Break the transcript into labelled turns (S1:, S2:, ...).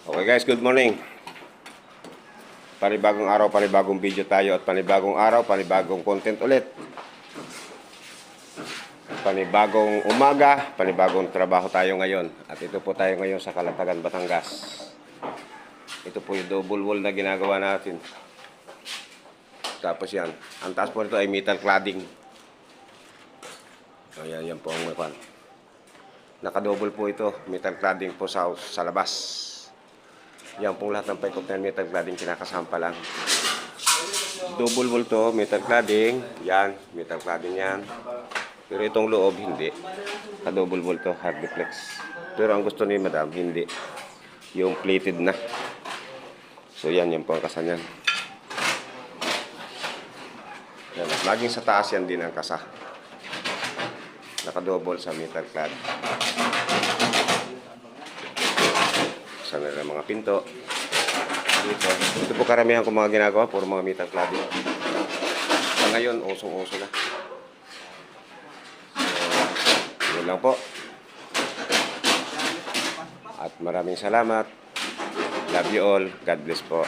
S1: Okay guys, good morning. Panibagong araw, panibagong video tayo at panibagong araw, panibagong content ulit. Panibagong umaga, panibagong trabaho tayo ngayon. At ito po tayo ngayon sa Calatagan, Batangas. Ito po yung double wall na ginagawa natin. Tapos yan, ang taas po nito ay metal cladding. Ayan, yan po ang mapan. Naka-double po ito, metal cladding po sa labas. Yan pong lahat ng paikot na metal cladding kinakasampa lang. Double wall to, metal cladding. Yan, metal cladding yan. Pero itong loob, hindi. Ka-double wall to, hard duplex. Pero ang gusto ni madam, hindi. Yung plated na. So yan, yan po ang kasa niyan. Yan, laging sa taas yan din ang kasa. Naka-double sa metal clad. Sana lang mga pinto. Dito. Ito po karamihan ko mga ginagawa. Puro mga metal cladding. Sa ngayon, usong-uso na. So, yun lang po. At maraming salamat. Love you all. God bless po.